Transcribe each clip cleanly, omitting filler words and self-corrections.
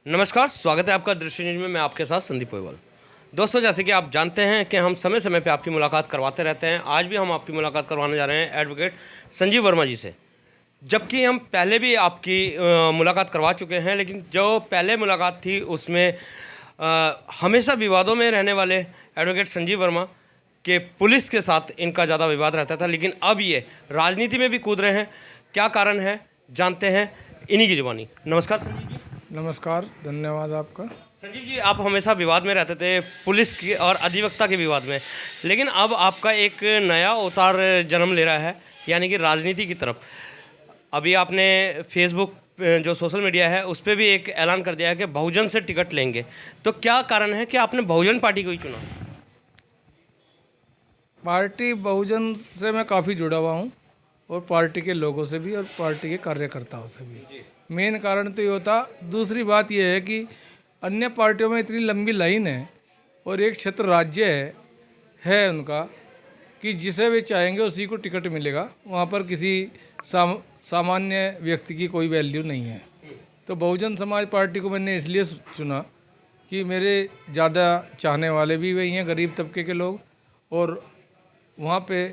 नमस्कार, स्वागत है आपका दृश्य न्यूज में। मैं आपके साथ संदीप पोयवाल। दोस्तों, जैसे कि आप जानते हैं कि हम समय समय पे आपकी मुलाकात करवाते रहते हैं। आज भी हम आपकी मुलाकात करवाने जा रहे हैं एडवोकेट संजीव वर्मा जी से। जबकि हम पहले भी आपकी मुलाकात करवा चुके हैं, लेकिन जो पहले मुलाकात थी उसमें हमेशा विवादों में रहने वाले एडवोकेट संजीव वर्मा के पुलिस के साथ इनका ज़्यादा विवाद रहता था, लेकिन अब ये राजनीति में भी कूद रहे हैं। क्या कारण है, जानते हैं इन्हीं की जुबानी। नमस्कार संजीव जी। नमस्कार, धन्यवाद आपका। संजीव जी, आप हमेशा विवाद में रहते थे, पुलिस की और अधिवक्ता के विवाद में, लेकिन अब आपका एक नया अवतार जन्म ले रहा है, यानी कि राजनीति की तरफ। अभी आपने फेसबुक जो सोशल मीडिया है उस पर भी एक ऐलान कर दिया है कि बहुजन से टिकट लेंगे। तो क्या कारण है कि आपने बहुजन पार्टी को ही चुना? पार्टी बहुजन से मैं काफ़ी जुड़ा हुआ हूँ, और पार्टी के लोगों से भी और पार्टी के कार्यकर्ताओं से भी। मेन कारण तो ये होता। दूसरी बात यह है कि अन्य पार्टियों में इतनी लंबी लाइन है और एक क्षेत्र राज्य है उनका, कि जिसे वे चाहेंगे उसी को टिकट मिलेगा। वहाँ पर किसी सामान्य व्यक्ति की कोई वैल्यू नहीं है। तो बहुजन समाज पार्टी को मैंने इसलिए चुना कि मेरे ज़्यादा चाहने वाले भी वही हैं, गरीब तबके के लोग, और वहाँ पे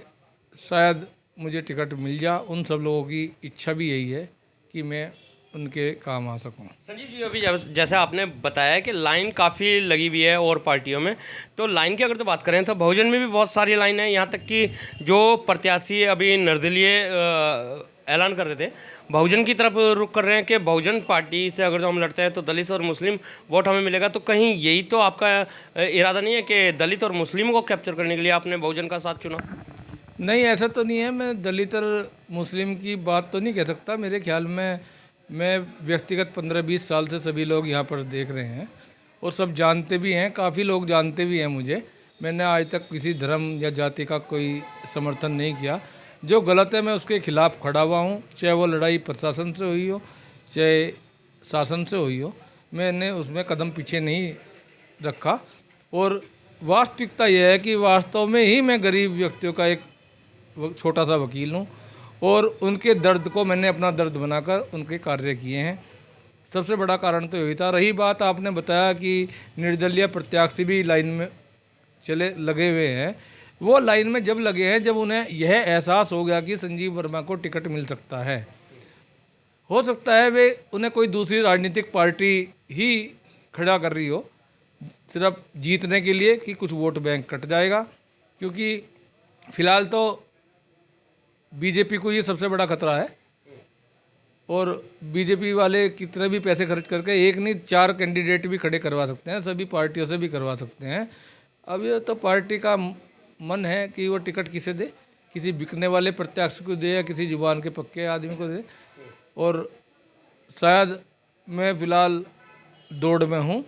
शायद मुझे टिकट मिल जा। उन सब लोगों की इच्छा भी यही है कि मैं उनके काम आ सकूं। संजीव जी, अभी जैसे आपने बताया कि लाइन काफ़ी लगी हुई है और पार्टियों में, तो लाइन की अगर तो बात करें तो बहुजन में भी बहुत सारी लाइन है। यहाँ तक कि जो प्रत्याशी अभी निर्दलीय ऐलान कर रहे थे, बहुजन की तरफ रुख कर रहे हैं कि बहुजन पार्टी से अगर जो हम लड़ते हैं तो दलित और मुस्लिम वोट हमें मिलेगा। तो कहीं यही तो आपका इरादा नहीं है कि दलित और मुस्लिम को कैप्चर करने के लिए आपने बहुजन का साथ चुना? नहीं, ऐसा तो नहीं है। मैं दलित और मुस्लिम की बात तो नहीं कह सकता। मेरे ख्याल में मैं व्यक्तिगत 15-20 साल से सभी लोग यहाँ पर देख रहे हैं और सब जानते भी हैं, काफ़ी लोग जानते भी हैं मुझे। मैंने आज तक किसी धर्म या जाति का कोई समर्थन नहीं किया। जो गलत है मैं उसके खिलाफ खड़ा हुआ हूँ, चाहे वो लड़ाई प्रशासन से हुई हो चाहे शासन से हुई हो। मैंने उसमें कदम पीछे नहीं रखा। और वास्तविकता यह है कि वास्तव में ही मैं गरीब व्यक्तियों का एक छोटा सा वकील हूँ, और उनके दर्द को मैंने अपना दर्द बनाकर उनके कार्य किए हैं। सबसे बड़ा कारण तो यही था। रही बात, आपने बताया कि निर्दलीय प्रत्याशी भी लाइन में लगे हुए हैं। वो लाइन में जब लगे हैं जब उन्हें यह एहसास हो गया कि संजीव वर्मा को टिकट मिल सकता है। हो सकता है वे उन्हें कोई दूसरी राजनीतिक पार्टी ही खड़ा कर रही हो सिर्फ जीतने के लिए कि कुछ वोट बैंक कट जाएगा, क्योंकि फिलहाल तो बीजेपी को ये सबसे बड़ा खतरा है। और बीजेपी वाले कितने भी पैसे खर्च करके एक नहीं 4 कैंडिडेट भी खड़े करवा सकते हैं, सभी पार्टियों से भी करवा सकते हैं। अब ये तो पार्टी का मन है कि वो टिकट किसे दे, किसी बिकने वाले प्रत्याशी को दे या किसी जुबान के पक्के आदमी को दे। और शायद मैं फ़िलहाल दौड़ में हूँ।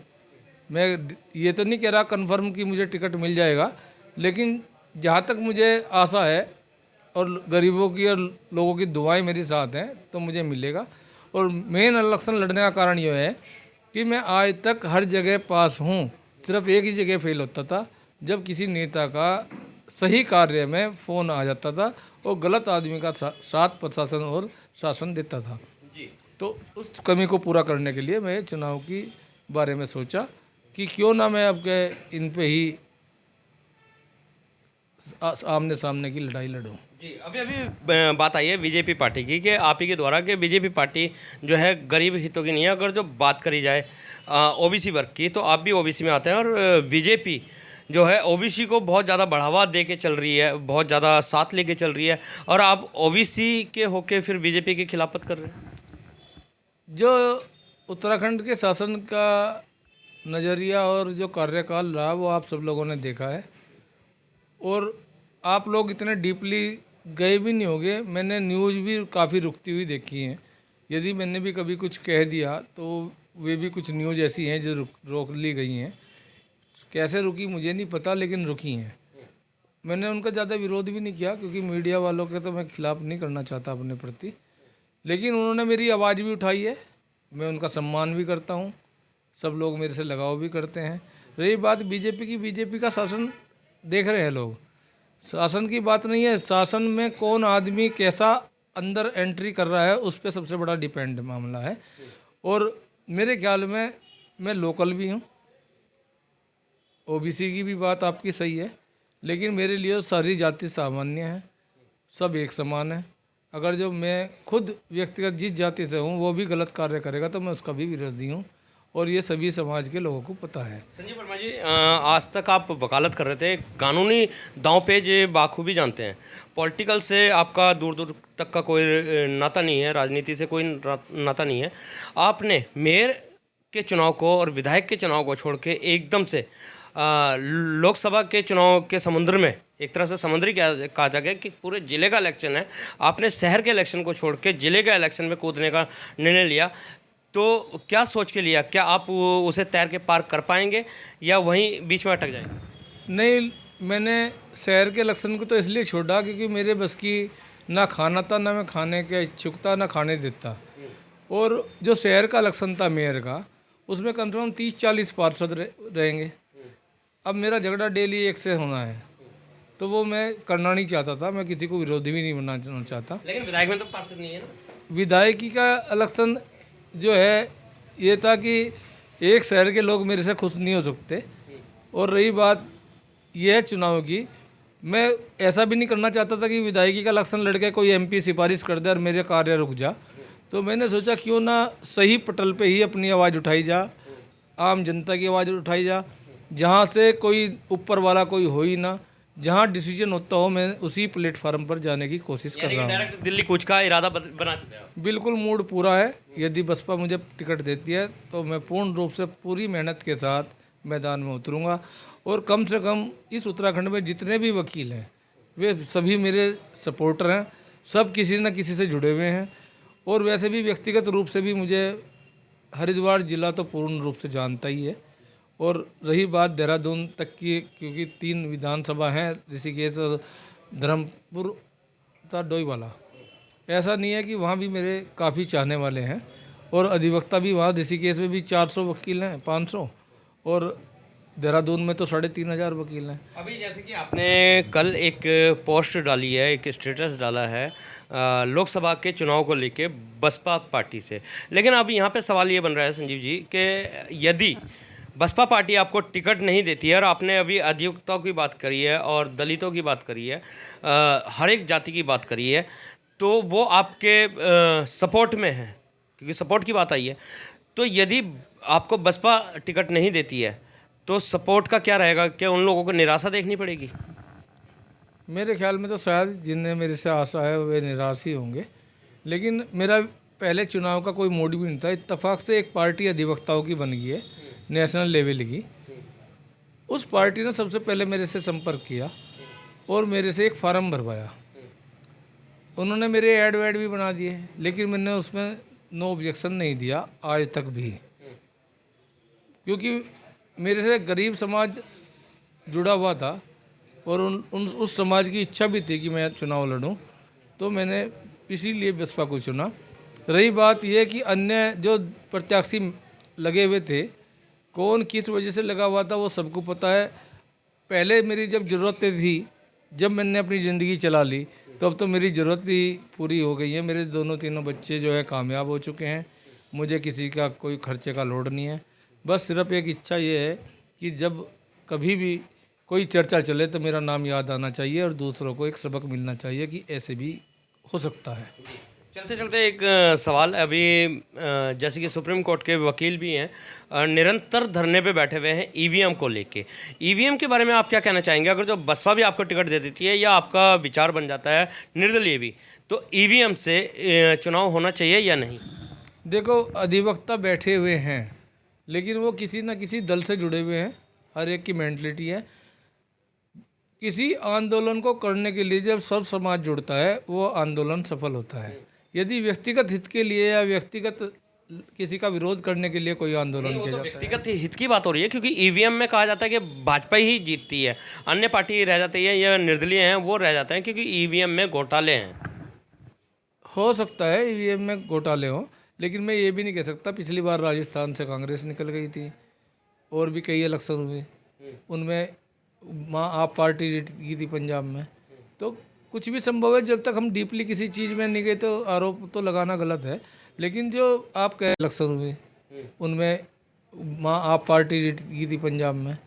मैं ये तो नहीं कह रहा कन्फर्म कि मुझे टिकट मिल जाएगा, लेकिन जहाँ तक मुझे आशा है और गरीबों की और लोगों की दुआएं मेरे साथ हैं तो मुझे मिलेगा। और मेन इलेक्शन लड़ने का कारण यह है कि मैं आज तक हर जगह पास हूँ। सिर्फ एक ही जगह फेल होता था, जब किसी नेता का सही कार्य में फ़ोन आ जाता था और गलत आदमी का साथ प्रशासन और शासन देता था। तो उस कमी को पूरा करने के लिए मैं चुनाव की बारे में सोचा कि क्यों ना मैं अब के इन पे ही आमने सामने की लड़ाई लड़ूं। जी, अभी अभी बात आई है बीजेपी पार्टी की कि आप ही के द्वारा कि बीजेपी पार्टी जो है गरीब हितों की नहीं है। अगर जो बात करी जाए ओबीसी वर्ग की, तो आप भी ओबीसी में आते हैं, और बीजेपी जो है ओबीसी को बहुत ज़्यादा बढ़ावा दे के चल रही है, बहुत ज़्यादा साथ लेके चल रही है, और आप ओबीसी के होके फिर बीजेपी की खिलाफत कर रहे हैं। जो उत्तराखंड के शासन का नज़रिया और जो कार्यकाल रहा वो आप सब लोगों ने देखा है, और आप लोग इतने डीपली गए भी नहीं होंगे। मैंने न्यूज़ भी काफ़ी रुकती हुई देखी हैं। यदि मैंने भी कभी कुछ कह दिया तो वे भी कुछ न्यूज़ ऐसी हैं जो रोक ली गई हैं। कैसे रुकी मुझे नहीं पता, लेकिन रुकी हैं। मैंने उनका ज़्यादा विरोध भी नहीं किया, क्योंकि मीडिया वालों के तो मैं खिलाफ़ नहीं करना चाहता अपने प्रति, लेकिन उन्होंने मेरी आवाज़ भी उठाई है। मैं उनका सम्मान भी करता हूँ, सब लोग मेरे से लगाव भी करते हैं। रही बात बीजेपी की, बीजेपी का शासन देख रहे हैं लोग। शासन की बात नहीं है, शासन में कौन आदमी कैसा अंदर एंट्री कर रहा है उस पर सबसे बड़ा डिपेंड मामला है। और मेरे ख्याल में मैं लोकल भी हूँ, ओबीसी की भी बात आपकी सही है, लेकिन मेरे लिए सारी जाति सामान्य है, सब एक समान है। अगर जो मैं खुद व्यक्तिगत जिस जाति से हूँ वो भी गलत कार्य करेगा तो मैं उसका भी विरोधी हूँ, और ये सभी समाज के लोगों को पता है। संजीव वर्मा जी, आज तक आप वकालत कर रहे थे, कानूनी दांव-पेच बाखूबी जानते हैं। पॉलिटिकल से आपका दूर दूर तक का कोई नाता नहीं है, राजनीति से कोई नाता नहीं है। आपने मेयर के चुनाव को और विधायक के चुनाव को छोड़ के एकदम से लोकसभा के चुनाव के समुद्र में, एक तरह से समुद्री कहा जाए कि पूरे जिले का इलेक्शन है, आपने शहर के इलेक्शन को छोड़ के जिले का इलेक्शन में कूदने का निर्णय लिया। तो क्या सोच के लिया? क्या आप उसे तैर के पार कर पाएंगे या वहीं बीच में अटक जाएंगे? नहीं, मैंने शहर के इलेक्शन को तो इसलिए छोड़ा क्योंकि मेरे बस की ना खाना था, ना मैं खाने के इच्छुक था, ना खाने देता। और जो शहर का इलेक्शन था मेयर का, उसमें कम से कम 30-40 पार्षद रहेंगे। अब मेरा झगड़ा डेली एक से होना है, तो वो मैं करना नहीं चाहता था। मैं किसी को विरोधी भी नहीं बनना चाहता। लेकिन विधायक में तो पार्षद नहीं है ना। विधायकी का इलेक्शन जो है ये था कि एक शहर के लोग मेरे से खुश नहीं हो सकते। और रही बात यह है चुनाव की, मैं ऐसा भी नहीं करना चाहता था कि विधायकी का इलेक्शन लड़के कोई एमपी सिफारिश कर दे और मेरे कार्य रुक जा। तो मैंने सोचा क्यों ना सही पटल पे ही अपनी आवाज़ उठाई जा, आम जनता की आवाज़ उठाई जा, जहाँ से कोई ऊपर वाला कोई हो ही ना, जहाँ डिसीजन होता हो मैं उसी प्लेटफार्म पर जाने की कोशिश कर रहा हूँ। डायरेक्ट दिल्ली कूच का इरादा बना चुके हैं आप। बिल्कुल मूड पूरा है। यदि बसपा मुझे टिकट देती है तो मैं पूर्ण रूप से पूरी मेहनत के साथ मैदान में उतरूंगा। और कम से कम इस उत्तराखंड में जितने भी वकील हैं वे सभी मेरे सपोर्टर हैं, सब किसी न किसी से जुड़े हुए हैं। और वैसे भी व्यक्तिगत रूप से भी मुझे हरिद्वार जिला तो पूर्ण रूप से जानता ही है। और रही बात देहरादून तक की, क्योंकि 3 विधानसभा हैं, ऋषिकेश और धर्मपुर तथा डोईवाला, ऐसा नहीं है कि वहाँ भी मेरे काफ़ी चाहने वाले हैं। और अधिवक्ता भी वहाँ ऋषिकेश में भी 400 वकील हैं, 500, और देहरादून में तो 3500 वकील हैं। अभी जैसे कि आपने कल एक पोस्ट डाली है, एक स्टेटस डाला है लोकसभा के चुनाव को लेके बसपा पार्टी से, लेकिन अब यहाँ पे सवाल ये बन रहा है संजीव जी कि यदि बसपा पार्टी आपको टिकट नहीं देती है, और आपने अभी अधिवक्ताओं की बात करी है और दलितों की बात करी है, हर एक जाति की बात करी है, तो वो आपके सपोर्ट में है क्योंकि सपोर्ट की बात आई है। तो यदि आपको बसपा टिकट नहीं देती है तो सपोर्ट का क्या रहेगा? क्या उन लोगों को निराशा देखनी पड़ेगी? मेरे ख्याल में तो शायद जिन्हें मेरे से आशा है वे निराश ही होंगे। लेकिन मेरा पहले चुनाव का कोई मोड भी नहीं था। इत्तेफाक से एक पार्टी अधिवक्ताओं की बन गई है, नेशनल लेवल की। उस पार्टी ने सबसे पहले मेरे से संपर्क किया और मेरे से एक फार्म भरवाया। उन्होंने मेरे ऐड वैड भी बना दिए, लेकिन मैंने उसमें नो ऑब्जेक्शन नहीं दिया आज तक भी, क्योंकि मेरे से गरीब समाज जुड़ा हुआ था और उस समाज की इच्छा भी थी कि मैं चुनाव लड़ूं, तो मैंने इसीलिए बसपा को चुना। रही बात यह कि अन्य जो प्रत्याशी लगे हुए थे, कौन किस वजह से लगा हुआ था वो सबको पता है। पहले मेरी जब ज़रूरतें थी, जब मैंने अपनी ज़िंदगी चला ली, तो अब तो मेरी ज़रूरत भी पूरी हो गई है। मेरे दोनों तीनों बच्चे जो है कामयाब हो चुके हैं, मुझे किसी का कोई खर्चे का लोड नहीं है। बस सिर्फ एक इच्छा ये है कि जब कभी भी कोई चर्चा चले तो मेरा नाम याद आना चाहिए और दूसरों को एक सबक मिलना चाहिए कि ऐसे भी हो सकता है। चलते चलते एक सवाल, अभी जैसे कि सुप्रीम कोर्ट के वकील भी हैं, निरंतर धरने पे बैठे हुए हैं ईवीएम को लेके। ईवीएम के बारे में आप क्या कहना चाहेंगे? अगर जो बसपा भी आपको टिकट दे देती है या आपका विचार बन जाता है निर्दलीय भी, तो ईवीएम से चुनाव होना चाहिए या नहीं? देखो, अधिवक्ता बैठे हुए हैं, लेकिन वो किसी न किसी दल से जुड़े हुए हैं। हर एक की मेंटलिटी है। किसी आंदोलन को करने के लिए जब सब समाज जुड़ता है वो आंदोलन सफल होता है। यदि व्यक्तिगत हित के लिए या व्यक्तिगत किसी का विरोध करने के लिए कोई आंदोलन किया जाता है, व्यक्तिगत हित की बात हो रही है, क्योंकि ईवीएम में कहा जाता है कि भाजपा ही जीतती है, अन्य पार्टी रह जाती है या निर्दलीय हैं वो रह जाते हैं क्योंकि ईवीएम में घोटाले हैं। हो सकता है ईवीएम में घोटाले हों, लेकिन मैं ये भी नहीं कह सकता। पिछली बार राजस्थान से कांग्रेस निकल गई थी और भी कई इलेक्शन हुए, उनमें आप पार्टी जीती थी पंजाब में। तो कुछ भी संभव है। जब तक हम डीपली किसी चीज़ में नहीं गए तो आरोप तो लगाना गलत है। लेकिन जो आप कह इलेक्शन हुए उनमें आप पार्टी जीती थी पंजाब में।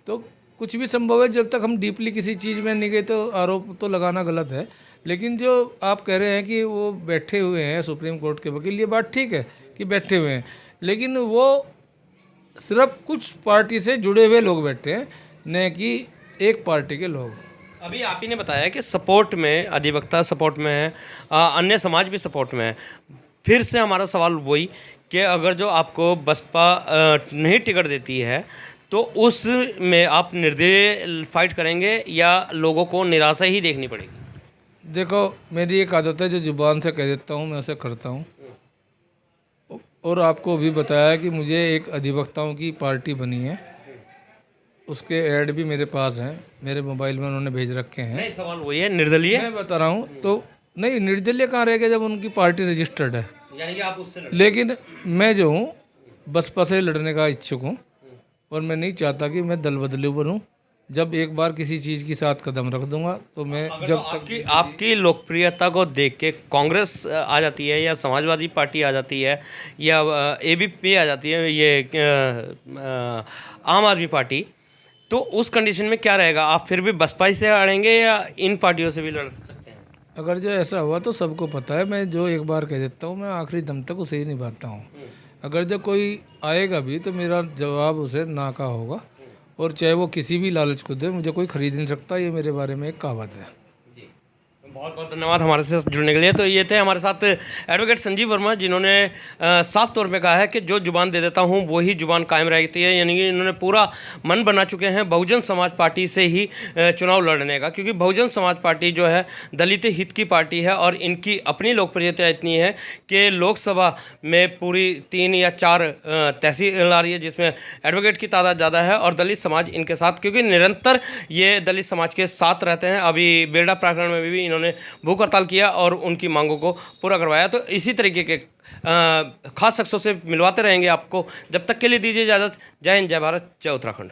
तो कुछ भी संभव है, जब तक हम डीपली किसी चीज़ में नहीं गए तो आरोप तो लगाना गलत है। लेकिन जो आप कह रहे हैं कि वो बैठे हुए हैं सुप्रीम कोर्ट के वकील, ये बात ठीक है कि बैठे हुए हैं, लेकिन वो सिर्फ कुछ पार्टी से जुड़े हुए लोग बैठे हैं, न कि एक पार्टी के लोग। अभी आप ही ने बताया कि सपोर्ट में अधिवक्ता सपोर्ट में है, अन्य समाज भी सपोर्ट में है। फिर से हमारा सवाल वही कि अगर जो आपको बसपा नहीं टिकट देती है तो उसमें आप निर्दलीय फाइट करेंगे या लोगों को निराशा ही देखनी पड़ेगी? देखो, मेरी एक आदत है, जो जुबान से कह देता हूँ मैं उसे करता हूँ। और आपको भी बताया कि मुझे एक अधिवक्ताओं की पार्टी बनी है, उसके ऐड भी मेरे पास हैं, मेरे मोबाइल में उन्होंने भेज रखे हैं। नहीं, सवाल वही है, निर्दलीय। मैं बता रहा हूँ तो नहीं, निर्दलीय कहाँ रह गया जब उनकी पार्टी रजिस्टर्ड है। यानी कि आप उससे लेकिन मैं जो हूँ बसपा से लड़ने का इच्छुक हूँ, और मैं नहीं चाहता कि मैं दल बदलू बनूँ। जब एक बार किसी चीज़ के साथ कदम रख दूंगा तो मैं जब तक आपकी लोकप्रियता को देख के कांग्रेस आ जाती है या समाजवादी पार्टी आ जाती है या एबीपी आ जाती है, ये आम आदमी पार्टी, तो उस कंडीशन में क्या रहेगा? आप फिर भी बसपा से अड़ेंगे या इन पार्टियों से भी लड़ सकते हैं? अगर जो ऐसा हुआ तो सबको पता है, मैं जो एक बार कह देता हूँ मैं आखिरी दम तक उसे ही निभाता हूँ। अगर जो कोई आएगा भी तो मेरा जवाब उसे ना का होगा, और चाहे वो किसी भी लालच को दे, मुझे कोई खरीद नहीं सकता। ये मेरे बारे में एक कहावत है। बहुत बहुत धन्यवाद हमारे साथ जुड़ने के लिए। तो ये थे हमारे साथ एडवोकेट संजीव वर्मा, जिन्होंने साफ तौर पे कहा है कि जो जुबान दे देता हूँ वही जुबान कायम रहती है। यानी कि इन्होंने पूरा मन बना चुके हैं बहुजन समाज पार्टी से ही चुनाव लड़ने का, क्योंकि बहुजन समाज पार्टी जो है दलित हित की पार्टी है और इनकी अपनी लोकप्रियता इतनी है कि लोकसभा में पूरी 3 या 4 तहसील आ रही है, जिसमें एडवोकेट की तादाद ज़्यादा है और दलित समाज इनके साथ, क्योंकि निरंतर ये दलित समाज के साथ रहते हैं। अभी बेड़ा प्रकरण में भी इन्होंने भूख हड़ताल किया और उनकी मांगों को पूरा करवाया। तो इसी तरीके के खास शख्सों से मिलवाते रहेंगे आपको। जब तक के लिए दीजिए इजाज़त। जय हिंद, जय भारत, जय उत्तराखंड।